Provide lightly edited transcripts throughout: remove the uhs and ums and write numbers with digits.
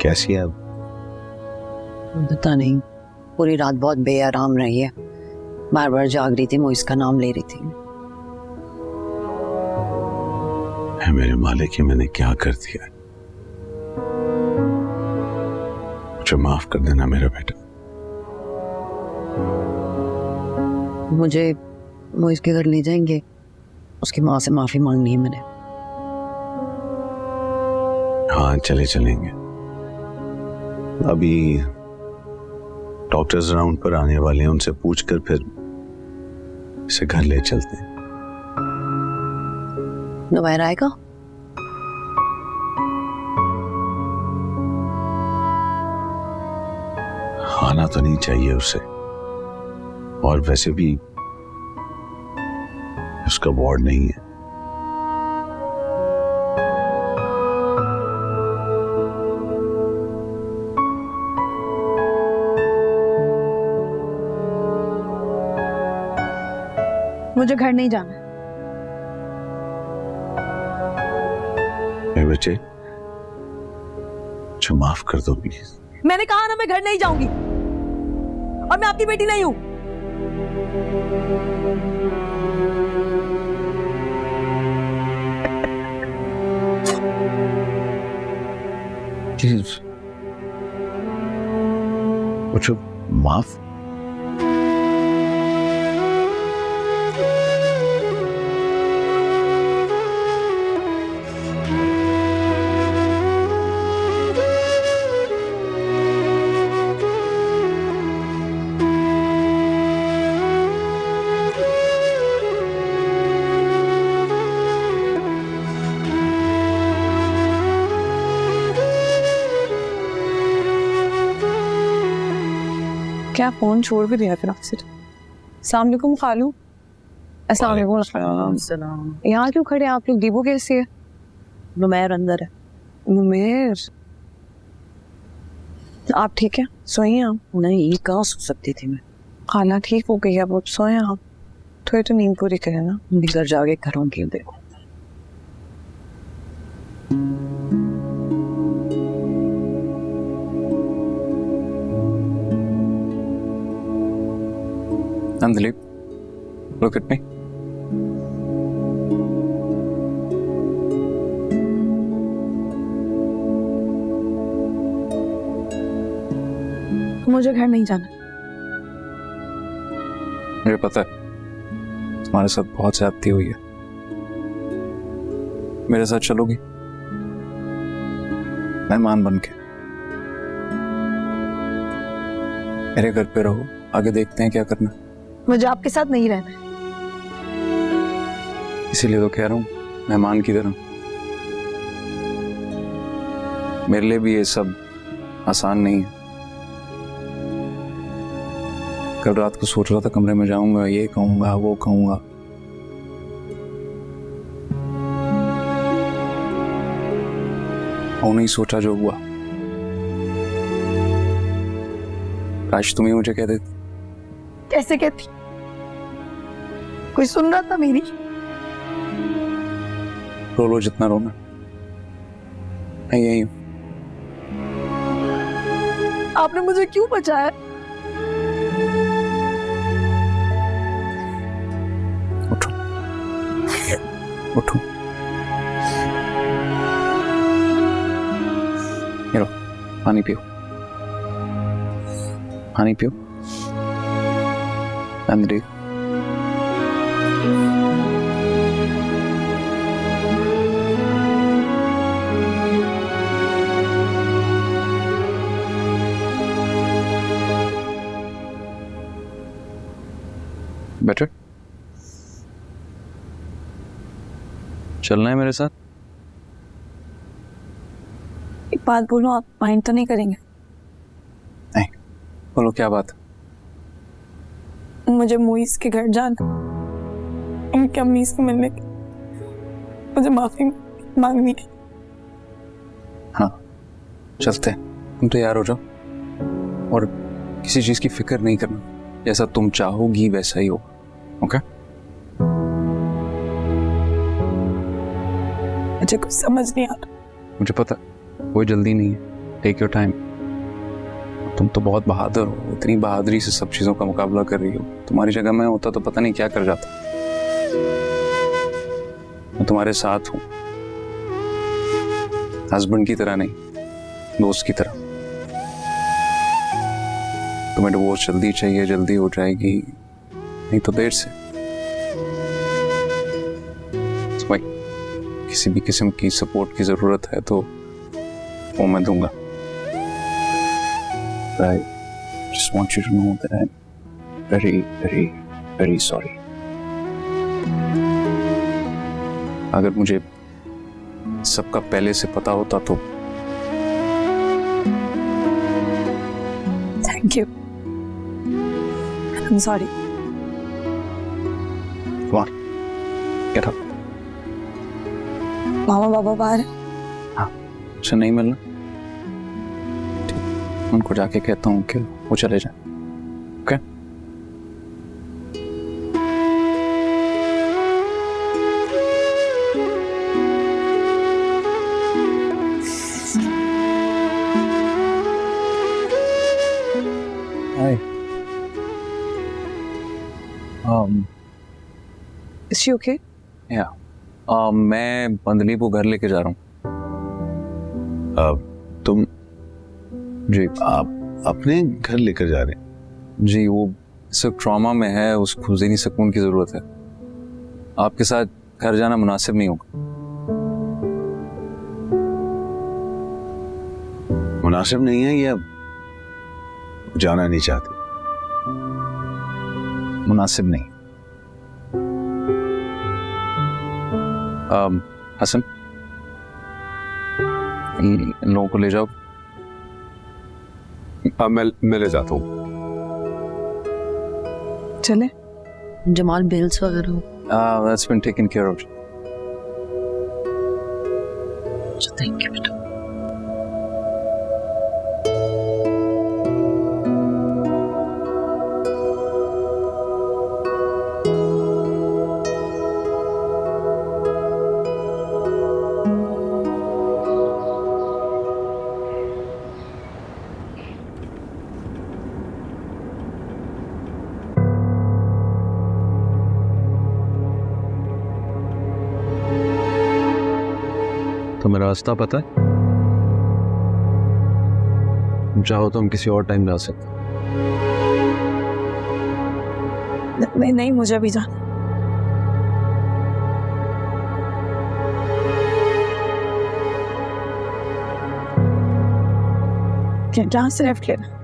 कैसी है अब? पता नहीं, पूरी रात बहुत बेआराम रही है, बार बार जाग रही थी, मोइस का नाम ले रही थी। है मेरे मालिक, ये मैंने क्या कर दिया? मुझे माफ कर देना मेरा बेटा। मुझे मोइस के घर ले जाएंगे, उसकी माँ से माफी मांगनी है मैंने। हाँ चलेंगे। अभी डॉक्टर्स राउंड पर आने वाले हैं, उनसे पूछकर फिर इसे घर ले चलते हैं। दोबारा आएगा? आना तो नहीं चाहिए उसे, और वैसे भी उसका वार्ड नहीं है। मुझे घर नहीं जाना। मेरे बच्चे, मुझे माफ कर दो प्लीज। मैंने कहा ना मैं घर नहीं जाऊंगी, और मैं आपकी बेटी नहीं हूं। मुझे माफ? क्या फोन छोड़ भी दिया फिर आपसे? अस्सलाम वालेकुम खालू। अस्सलाम वालेकुम। यहाँ क्यों खड़े आप लोग? दीबू कैसी है? नुमैर अंदर है। नुमेर, आप ठीक है? सोई आप? नहीं, कहाँ सो सकती थी मैं। खाना ठीक हो गई, अब सोए आप? थोड़ी तो नींद पूरी करें ना। घर जाके करूँगी, देखो। Dilip, look at me. मुझे घर नहीं जाना। मुझे पता है तुम्हारे साथ बहुत ज्यादती हुई है। मेरे साथ चलोगी मेहमान बन के? मेरे घर पे रहो, आगे देखते हैं क्या करना। मुझे आपके साथ नहीं रहना है। इसीलिए तो कह रहा हूँ, मेहमान की तरह। मेरे लिए भी ये सब आसान नहीं है। कल रात को सोच रहा था कमरे में जाऊंगा, ये कहूंगा वो कहूंगा, और नहीं सोचा जो हुआ। काश तुम ही मुझे कह देती। कैसे कहती? कोई सुन रहा था मेरी? रो लो जितना रोना, मैं यही हूं। आपने मुझे क्यों बचाया? उठो उठो, ये लो पानी पियो, पानी पियो। अंदर बेटर चलना है मेरे साथ? एक बात बोलो, आप माइंड तो नहीं करेंगे? नहीं, बोलो क्या बात? मुझे मोइस के घर जाना, उनकी अम्मी से मिलने की, मुझे माफी मांगनी है। हाँ चलते हैं, तुम तैयार हो जाओ और किसी चीज की फिक्र नहीं करना, जैसा तुम चाहोगी वैसा ही होगा। ओके? मुझे कुछ समझ नहीं आ रहा। मुझे पता, कोई जल्दी नहीं है, टेक योर टाइम। तुम तो बहुत बहादुर हो, इतनी बहादुरी से सब चीजों का मुकाबला कर रही हो। तुम्हारी जगह मैं होता तो पता नहीं क्या कर जाता। मैं तुम्हारे साथ हूं, हस्बैंड की तरह नहीं, दोस्त की तरह। तुम्हें डिवोर्स जल्दी चाहिए, जल्दी हो जाएगी, नहीं तो देर से। भाई किसी भी किस्म की सपोर्ट की जरूरत है तो वो मैं दूंगा। I just want you to know that I'm very, very, very sorry. अगर मुझे सबका पहले से पता होता तो। Thank you. I'm sorry. Come on, get up. मामा बाबा बाहर है? हाँ, अच्छा नहीं मिलना। उनको जाके कहता हूँ कि वो चले जाए। Okay? Hi. Is she okay? या मैं बंदली को घर लेके जा रहा हूँ। तुम जी आप अपने घर लेकर जा रहे हैं? जी, वो सब ट्रॉमा में है, उसको ज़हनी सुकून की ज़रूरत है। आपके साथ घर जाना मुनासिब नहीं होगा। मुनासिब नहीं है या जाना नहीं चाहते? मुनासिब नहीं। हसन, इन लोगों को ले जाओ। मैं ले जाता हूँ। चले? जमाल बिल्स वगैरह That's been taken care of. Thank you बेटा। तुम्हें रास्ता पता है? तुम चाहो तो हम किसी और टाइम ला सकते। नहीं, मुझे अभी जाना। जहाँ से लेफ्ट लेना।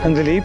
अंजलि,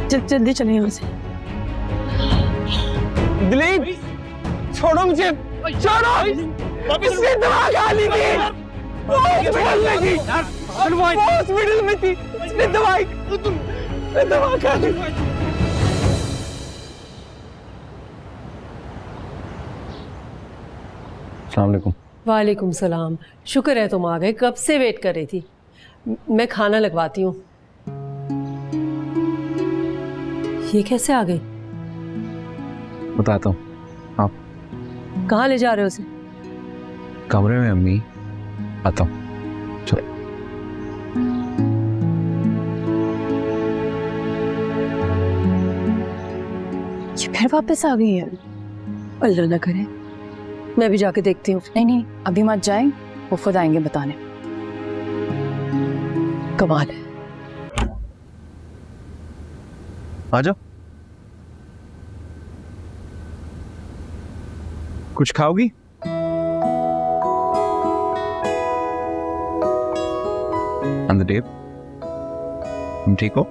जल्दी चले यहाँ से। दिलीप छोड़ो मुझे, छोड़ो, इसने दवा खा ली थी, हॉस्पिटल में थी, इसने दवा खा ली। अस्सलाम वालेकुम। वालेकुम सलाम। शुक्र है तुम आ गए, कब से वेट कर रही थी। मैं खाना लगवाती हूँ। ये कैसे आ गई? बताता हूँ। आप कहाँ ले जा रहे हो उसे? कमरे में अम्मी, आता हूँ। चलो। ये फिर वापस आ गई है। अल्लाह ना करे। मैं भी जाके देखती हूँ। नहीं, अभी मत जाएं, वो खुद आएंगे बताने। कमाल है। आ जाओ। कुछ खाओगी? अंदर तुम ठीक हो?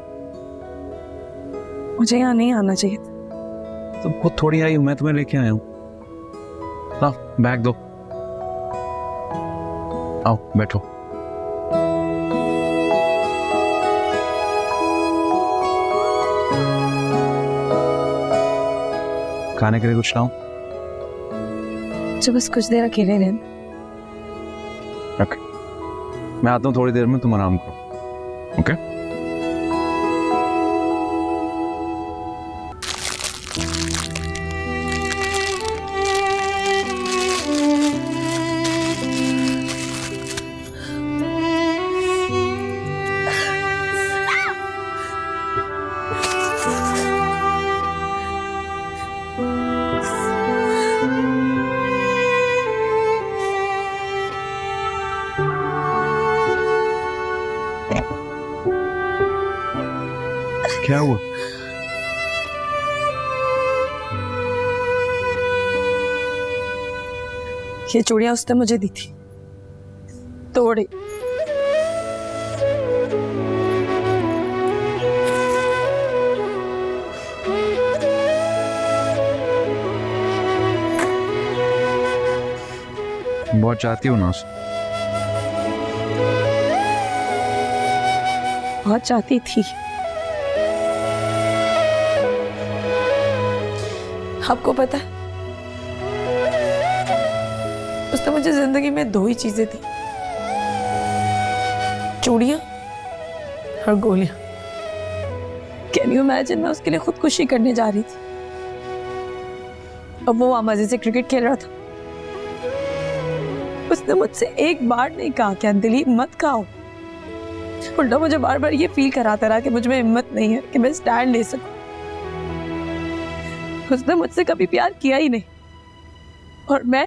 मुझे यहाँ नहीं आना चाहिए। तुम खुद थोड़ी आई हो, मैं तुम्हें लेके आया हूँ। हाँ, बैग दो। आओ बैठो। खाने के लिए कुछ लाऊं? जो बस कुछ देर अकेले रहना। ओके, मैं आता हूँ थोड़ी देर में, तुम आराम करो। ओके? क्या हुआ? ये चूड़ियां उसने मुझे दी थी, तोड़ी। बहुत चाहती हो ना उसे? बहुत चाहती थी। आपको पता है, उसने मुझे जिंदगी में दो ही चीजें दी, चूड़ियां और गोलियां। कैन यू इमेजिन, मैं उसके लिए खुदकुशी करने जा रही थी, अब वो वहां मजे से क्रिकेट खेल रहा था। उसने मुझसे एक बार नहीं कहा क्या दिलीप मत खाओ, उल्टा मुझे बार बार ये फील कराता रहा कि मुझ में हिम्मत नहीं है कि मैं स्टैंड ले सकूं। उसने मुझसे कभी प्यार किया ही नहीं, और मैं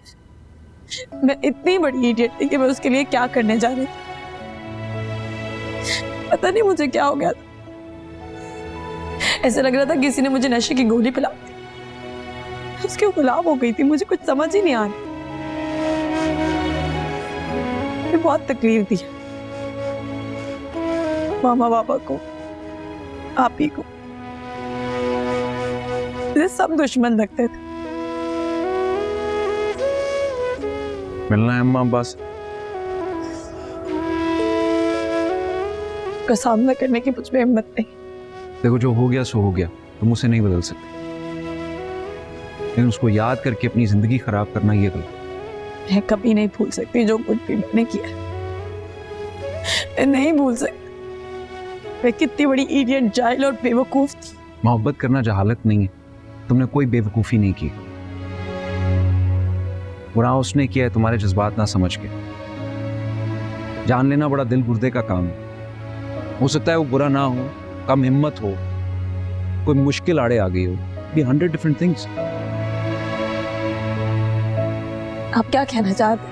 इतनी बड़ी इडियट थी कि मैं उसके लिए क्या करने जा रही थी। पता नहीं मुझे क्या हो गया था, ऐसे लग रहा था किसी ने मुझे नशे की गोली पिला दी, उसके गुलाम हो गई थी। मुझे कुछ समझ ही नहीं आ रहा, मुझे बहुत तकलीफ दी मामा पापा को, आप ही को। सब दुश्मन लगते थे। मिलना है अम्मा बस। का सामना करने की मुझ में हिम्मत नहीं। देखो, जो हो गया सो हो गया, तुम उसे नहीं बदल सकते, लेकिन उसको याद करके अपनी जिंदगी खराब करना ये गलत। मैं कभी नहीं भूल सकती जो कुछ भी मैंने किया। मैं नहीं भूल सकती मैं कितनी बड़ी इडियट, जाहिल और बेवकूफ थी। मोहब्बत करना जहालत नहीं है, तुमने कोई बेवकूफ़ी नहीं की। बुरा उसने किया है तुम्हारे जज्बात ना समझ के। जान लेना बड़ा दिल गुर्दे का काम है। हो सकता है वो बुरा ना हो, कम हिम्मत हो, कोई मुश्किल आड़े आ गई हो, भी 100 डिफरेंट थिंग्स। आप क्या कहना चाहते?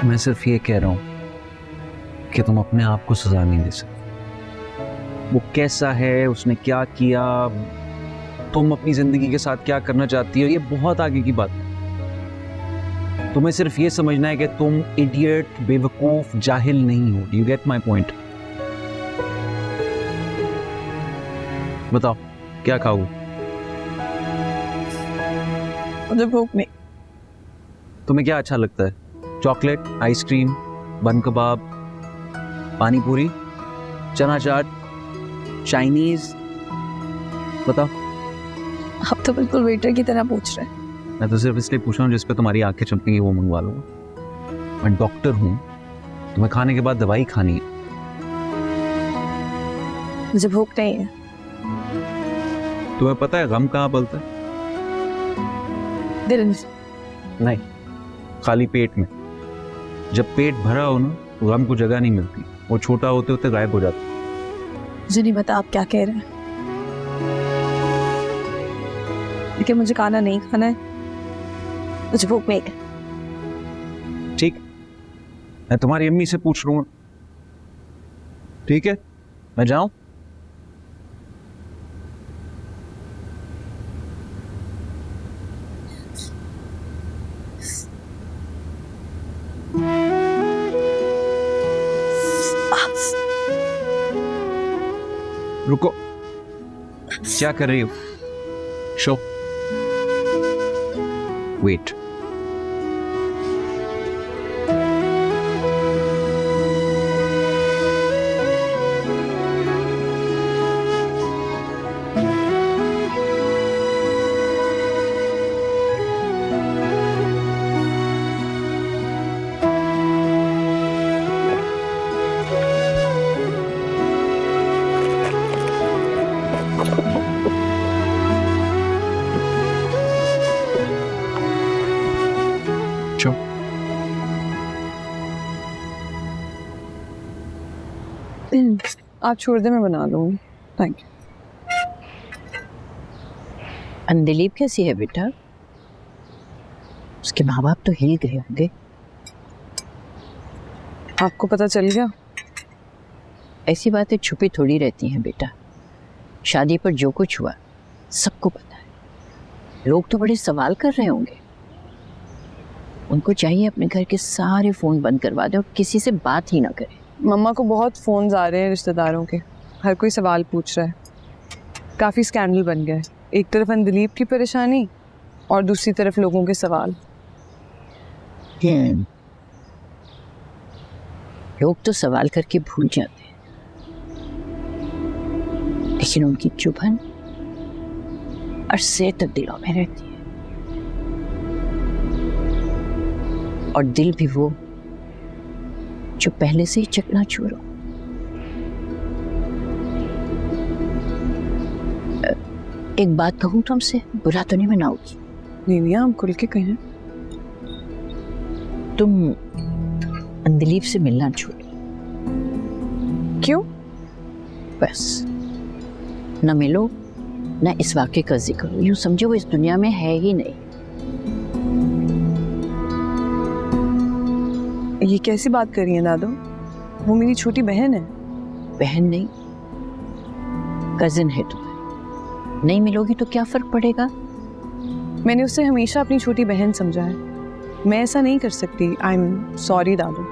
मैं सिर्फ ये कह रहा हूं कि तुम अपने आप को सजा नहीं दे सकते। वो कैसा है, उसने क्या किया, तुम अपनी जिंदगी के साथ क्या करना चाहती हो, ये बहुत आगे की बात है। तुम्हें सिर्फ ये समझना है कि तुम इडियट, बेवकूफ, जाहिल नहीं हो। You get my point? बताओ क्या खाओ? मुझे भूख नहीं। तुम्हें क्या अच्छा लगता है? चॉकलेट, आइसक्रीम, बन कबाब, पानी पूरी, चना चाट, चाइनीज? बताओ। आप तो बिल्कुल वेटर की तरह पूछ रहे हैं। मैं तो सिर्फ इसलिए पूछ रहा हूँ जिस पे तुम्हारी आंखें चमकेंगी वो मंगवा लूंगा। मैं डॉक्टर हूँ, तुम्हें खाने के बाद दवाई खानी है। मुझे भूख नहीं है। तुम्हें पता है गम कहाँ पलता है? दिल में। नहीं, खाली पेट में। जब पेट भरा हो ना तो गम को जगह नहीं मिलती, वो छोटा होते होते गायब हो जाता। मुझे नहीं पता आप क्या कह रहे हैं, लेकिन मुझे खाना नहीं खाना है। मुझे भूख नहीं है। ठीक, मैं तुम्हारी अम्मी से पूछ लूंगा। ठीक है, मैं जाऊं? रुको, क्या कर रही हो? Show, wait. आप छोड़ दे, मैं बना लूंगी। Thank you. अंदिलीप कैसी है बेटा? उसके माँ बाप तो हिल गए होंगे। आपको पता चल गया? ऐसी बातें छुपी थोड़ी रहती हैं बेटा। शादी पर जो कुछ हुआ सबको पता है। लोग तो बड़े सवाल कर रहे होंगे। उनको चाहिए अपने घर के सारे फोन बंद करवा दे और किसी से बात ही ना करे। मम्मा को बहुत फोन्स आ रहे हैं रिश्तेदारों के, हर कोई सवाल पूछ रहा है। काफ़ी स्कैंडल बन गया है। एक तरफ अंदिलीप की परेशानी और दूसरी तरफ लोगों के सवाल। लोग तो सवाल करके भूल जाते हैं, लेकिन उनकी चुभन अरसे तक दिलों में रहती है। और दिल भी वो जो पहले से ही चकनाचूर हो। एक बात कहूँ तुमसे, बुरा तो नहीं मनाओगी? नहीं, हम खुल के कहें। तुम अंदिलीप से मिलना छोड़ो। क्यों? बस न मिलो, न इस वाक़े का जिक्र। यूँ समझो वो इस दुनिया में है ही नहीं। ये कैसी बात कर रही है दादू? वो मेरी छोटी बहन है। बहन नहीं, कजिन है तुम्हें। नहीं मिलोगी तो क्या फर्क पड़ेगा? मैंने उसे हमेशा अपनी छोटी बहन समझा है। मैं ऐसा नहीं कर सकती। I am sorry Dadu.